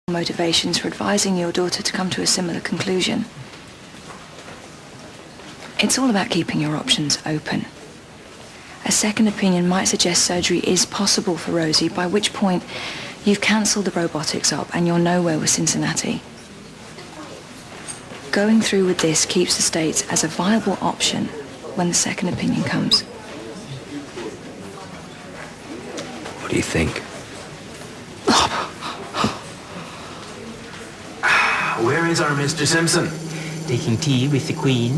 motivations for advising your daughter to come to a similar conclusion. It's all about keeping your options open. A second opinion might suggest surgery is possible for Rosie, by which point you've cancelled the robotics op and you're nowhere with Cincinnati. Going through with this keeps the States as a viable option when the second opinion comes. What do you think? Where is our Mr. Simpson? Taking tea with the Queen.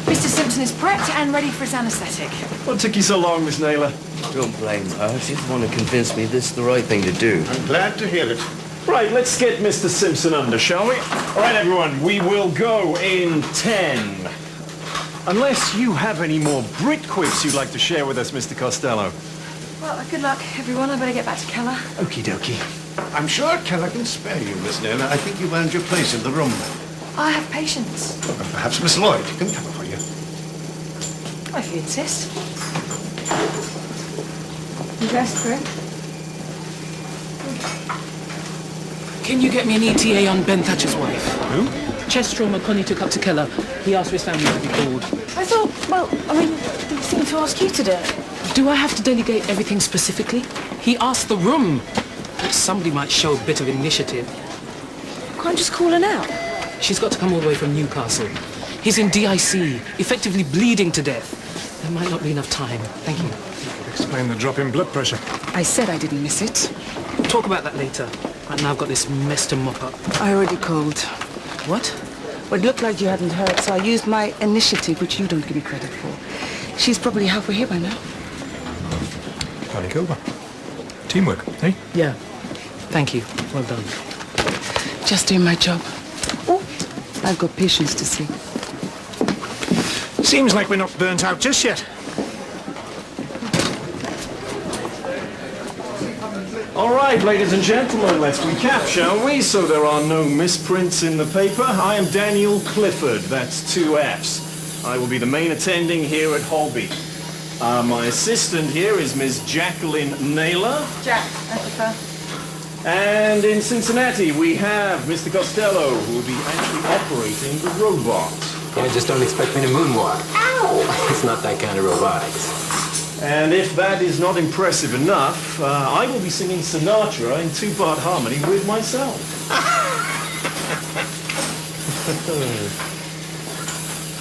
Mr. Simpson is prepped and ready for his anaesthetic. What took you so long, Miss Naylor? Don't blame her. She just want to convince me this is the right thing to do. I'm glad to hear it. Right, let's get Mr. Simpson under, shall we? All right, everyone, we will go in 10. Unless you have any more Brit quips you'd like to share with us, Mr. Costello. Well, good luck, everyone. I better get back to Keller. Okie dokie. I'm sure Keller can spare you, Miss Naylor. I think you've earned your place in the room. I have patience. Well, perhaps Miss Lloyd can cover for you. If you insist. You dressed, Greg? Can you get me an ETA on Ben Thatcher's wife? Who? Chest trauma Connie took up to Keller. He asked for his family to be called. I thought, well, I mean, they seem to ask you to do it. Do I have to delegate everything specifically? He asked the room. Somebody might show a bit of initiative. Can't just call her now? She's got to come all the way from Newcastle. He's in DIC, effectively bleeding to death. There might not be enough time. Thank you. Explain the drop in blood pressure. I said I didn't miss it. We'll talk about that later. Right now I've got this mess to mop up. I already called. What? Well, it looked like you hadn't heard, so I used my initiative, which you don't give me credit for. She's probably halfway here by now. Panic over. Teamwork, eh? Yeah. Thank you. Well done. Just doing my job. Oh, I've got patients to see. Seems like we're not burnt out just yet. All right, ladies and gentlemen, let's recap, shall we? So there are no misprints in the paper. I am Daniel Clifford, that's 2 Fs. I will be the main attending here at Holby. My assistant here is Miss Jacqueline Naylor. Jack, I prefer. And in Cincinnati, we have Mr. Costello, who will be actually operating the robot. Yeah, just don't expect me to moonwalk. Ow! It's not that kind of robotics. And if that is not impressive enough, I will be singing Sinatra in 2-part harmony with myself.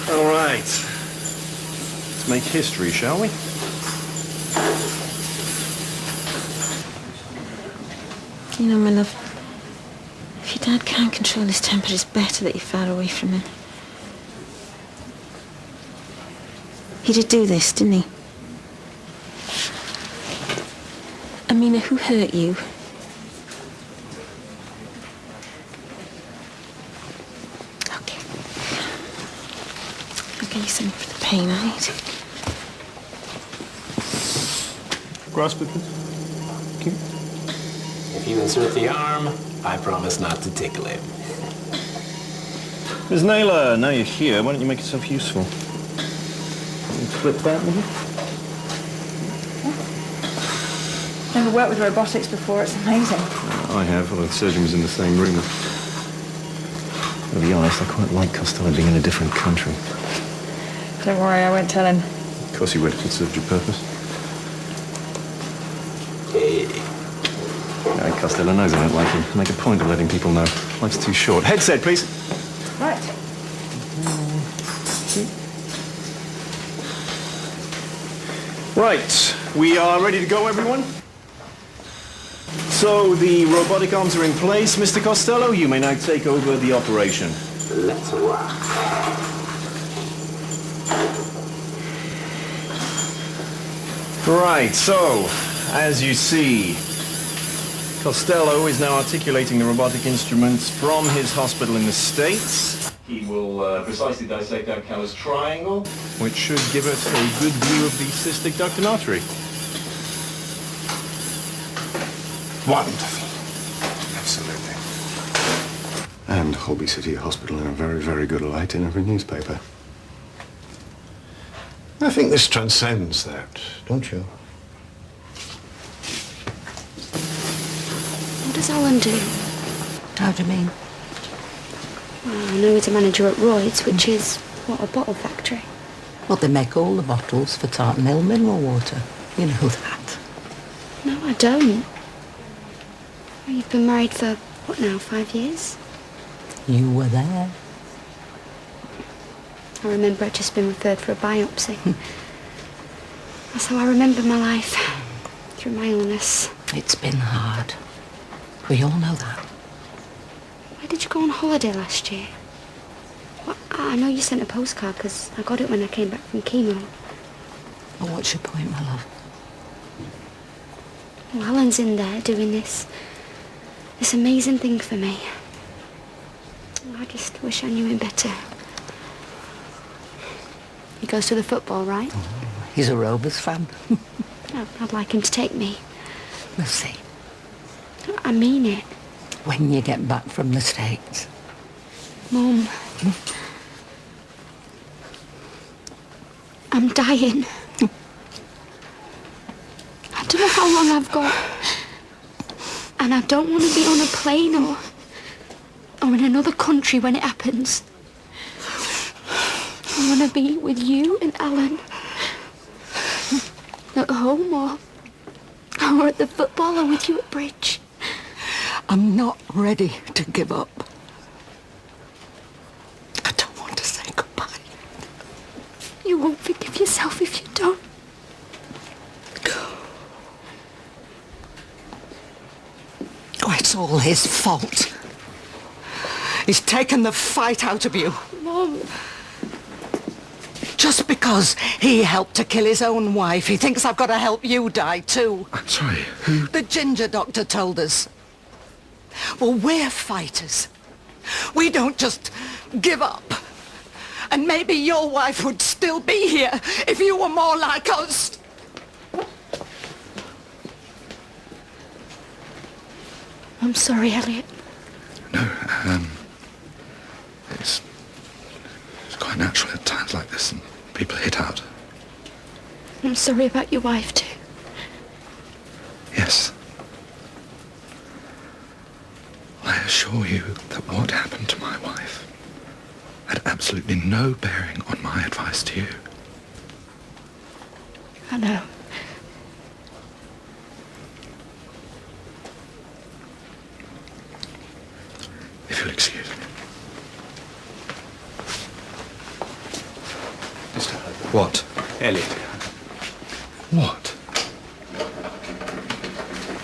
All right. Let's make history, shall we? You know, my love, if your dad can't control his temper, it's better that you're far away from him. He did do this, didn't he? Amina, who hurt you? Okay. I'll get you something for the pain, all right? Grasp it, please. Okay. If you insert the arm, I promise not to tickle him. Ms. Naylor, now you're here, why don't you make yourself useful? Can you flip that, maybe? Never worked with robotics before, it's amazing. I have, although the surgeon was in the same room. To be honest, I quite like Costello being in a different country. Don't worry, I won't tell him. Of course you would, if it served your purpose. Hey. Yeah, Costello knows I don't like him. Make a point of letting people know. Life's too short. Headset, please. Right. Right, we are ready to go, everyone? So the robotic arms are in place. Mr. Costello, you may now take over the operation. Let's rock. Right, so, as you see, Costello is now articulating the robotic instruments from his hospital in the States. He will precisely dissect out Keller's triangle, which should give us a good view of the cystic ductal artery. Wonderful. Absolutely. And Holby City Hospital in a very, very good light in every newspaper. I think this transcends that, don't you? does Alan do? How do you mean? Well, I know he's a manager at Royd's, which is, what, a bottle factory? Well, they make all the bottles for Tartan Hill mineral water. You know that. No, I don't. Well, you've been married for, what now, 5 years? You were there. I remember I'd just been referred for a biopsy. That's how I remember my life, through my illness. It's been hard. We all know that. Where did you go on holiday last year? Well, I know you sent a postcard because I got it when I came back from chemo. Well, what's your point, my love? Well, Alan's in there doing this amazing thing for me. I just wish I knew him better. He goes to the football, right? Oh, he's a Rovers fan. I'd like him to take me. We'll see. I mean it. When you get back from the States. Mum. I'm dying. I don't know how long I've got. And I don't want to be on a plane or in another country when it happens. I want to be with you and Alan. At home or at the football or with you at bridge. I'm not ready to give up. I don't want to say goodbye. You won't forgive yourself if you don't. Oh, it's all his fault. He's taken the fight out of you. Mum. Just because he helped to kill his own wife, he thinks I've got to help you die too. I'm sorry, who? The ginger doctor told us. Well, we're fighters. We don't just give up. And maybe your wife would still be here if you were more like us. I'm sorry, Elliot. No, it's quite natural at times like this, and people hit out. I'm sorry about your wife, too. Yes. I assure you that what happened to my wife had absolutely no bearing on my advice to you. I know. If you'll excuse me. Mr. Holby. What? Elliot. What?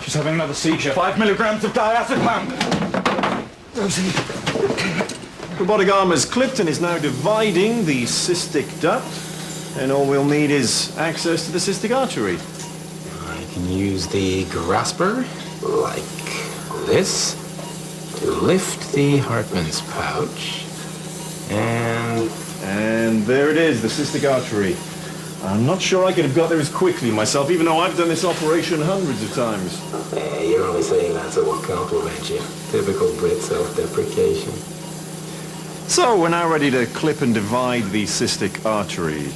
She's having another seizure. 5 milligrams of diazepam. Rosie. Robotic arm is clipped and is now dividing the cystic duct. And all we'll need is access to the cystic artery. I can use the grasper, like this, to lift the Hartmann's pouch. And there it is, the cystic artery. I'm not sure I could have got there as quickly myself, even though I've done this operation hundreds of times. You're only saying that so we'll compliment you. Typical Brit self-deprecation. So we're now ready to clip and divide the cystic artery.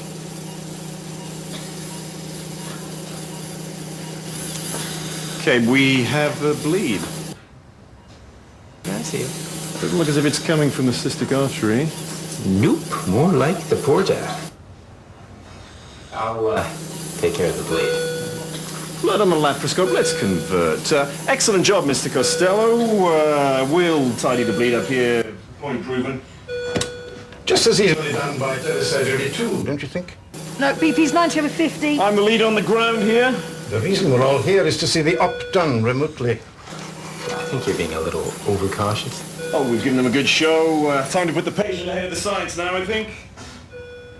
Okay, we have a bleed. I see it. Doesn't look as if it's coming from the cystic artery. Nope, more like the porta. I'll take care of the bleed. Blood on the laparoscope, let's convert. Excellent job, Mr. Costello. We'll tidy the bleed up here. Point proven. Just as easily done by surgery too, don't you think? No, BP's 90/50. I'm the lead on the ground here. The reason we're all here is to see the op done remotely. I think you're being a little overcautious. Oh, we've given them a good show. Time to put the patient ahead of the science now, I think.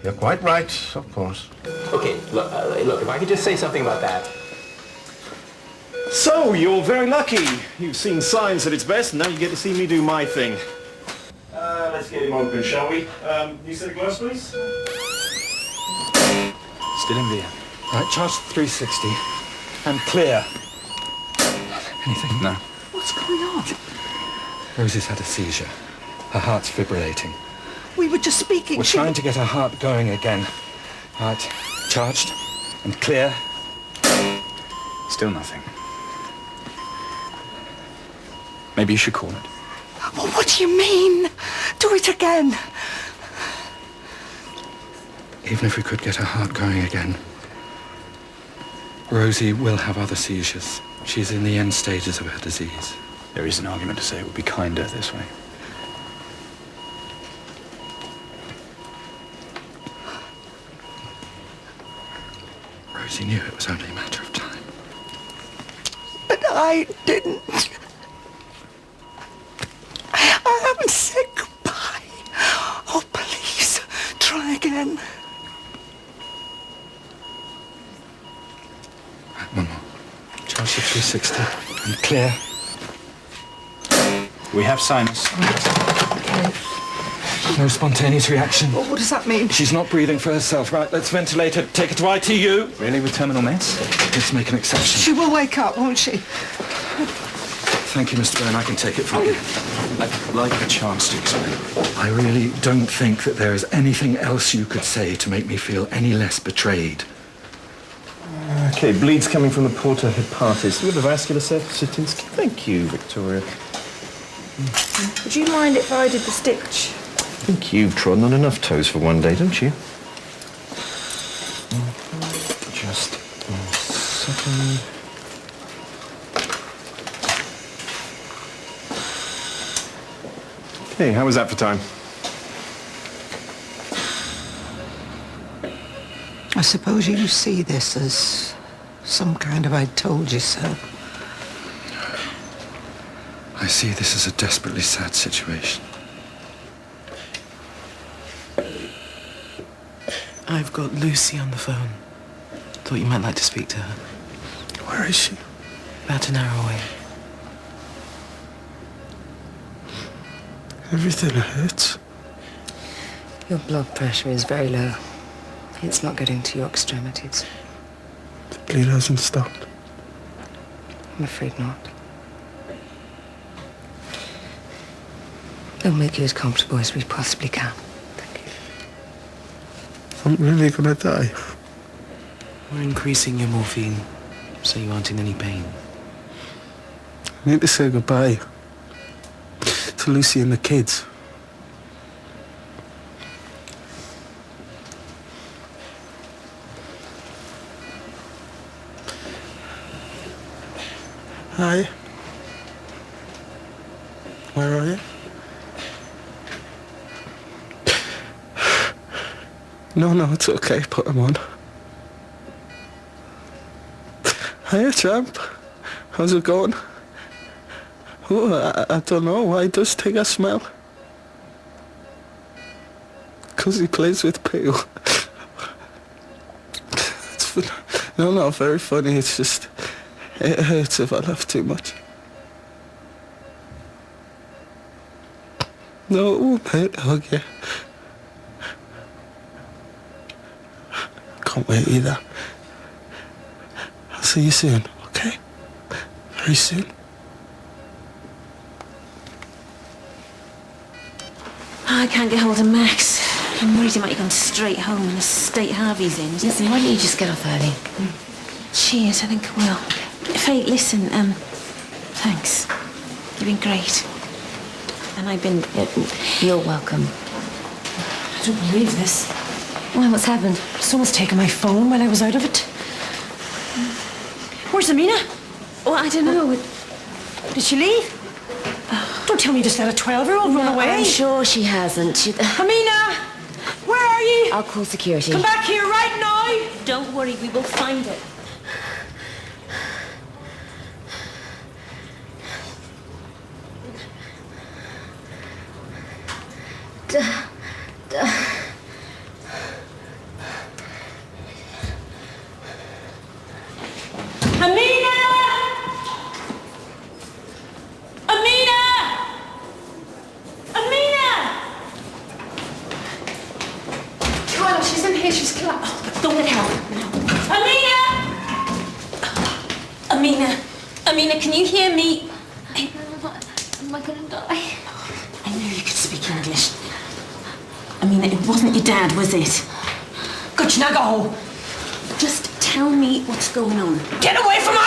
You're quite right, of course. Okay, look, if I could just say something about that. So, you're very lucky. You've seen science at its best, and now you get to see me do my thing. Let's get him open, shall we? You set a glass, please? Still in the air. Right, charge 360. And clear. Anything? No. What's going on? Rosie's had a seizure. Her heart's fibrillating. We were just speaking. We're trying to get her heart going again. Right, charged and clear. Still nothing. Maybe you should call it. Well, what do you mean? Do it again. Even if we could get her heart going again, Rosie will have other seizures. She's in the end stages of her disease. There is an argument to say it would be kinder this way. Rosie knew it was only a matter of time. But I didn't. I haven't said goodbye. Oh, please, try again. Right, one more. Charge the 360 and clear. We have sinus. No spontaneous reaction. Well, what does that mean? She's not breathing for herself. Right, let's ventilate her. Take her to ITU. Really, with terminal meds? Let's make an exception. She will wake up, won't she? Thank you, Mr. Byrne. I can take it from you. I'd like a chance to explain. I really don't think that there is anything else you could say to make me feel any less betrayed. Okay, bleed's coming from the porta hepatis with the vascular Satinsky. Thank you, Victoria. Would you mind if I did the stitch? I think you've trodden on enough toes for one day, don't you? Just a second. Okay, how was that for time? I suppose you see this as some kind of I told you so. I see this as a desperately sad situation. I've got Lucy on the phone. Thought you might like to speak to her. Where is she? About an hour away. Everything hurts. Your blood pressure is very low. It's not getting to your extremities. The bleed hasn't stopped. I'm afraid not. They'll make you as comfortable as we possibly can. Thank you. I'm really gonna die. We're increasing your morphine, so you aren't in any pain. I need to say goodbye to Lucy and the kids. Hi. Where are you? No, it's okay. Put them on. Hiya, champ. How's it going? Oh, I don't know. Why does Tigger smell? 'Cause he plays with poo. No, very funny. It's just... It hurts if I laugh too much. No, it won't hurt to hug you. Can't wait either. I'll see you soon, okay? Very soon. I can't get hold of Max. I'm worried he might have gone straight home in the state Harvey's in. Listen, why don't you just get off early? Cheers, I think I will. Faye, listen, thanks. You've been great. And I've been... You're welcome. I don't believe this. Why, what's happened? Someone's taken my phone while I was out of it. Where's Amina? Well, I don't know. Did she leave? Don't tell me you just let a 12-year-old run away. I'm sure she hasn't. Amina! Where are you? I'll call security. Come back here right now! Don't worry, we will find it. Amina! Amina! Amina! Carla, she's in here. She's collapsed. Don't let her. Amina! Amina, can you hear me? Am I gonna die? I knew you could speak English. Amina, it wasn't your dad, was it? Good, now go. Just tell me what's going on. Get away from her!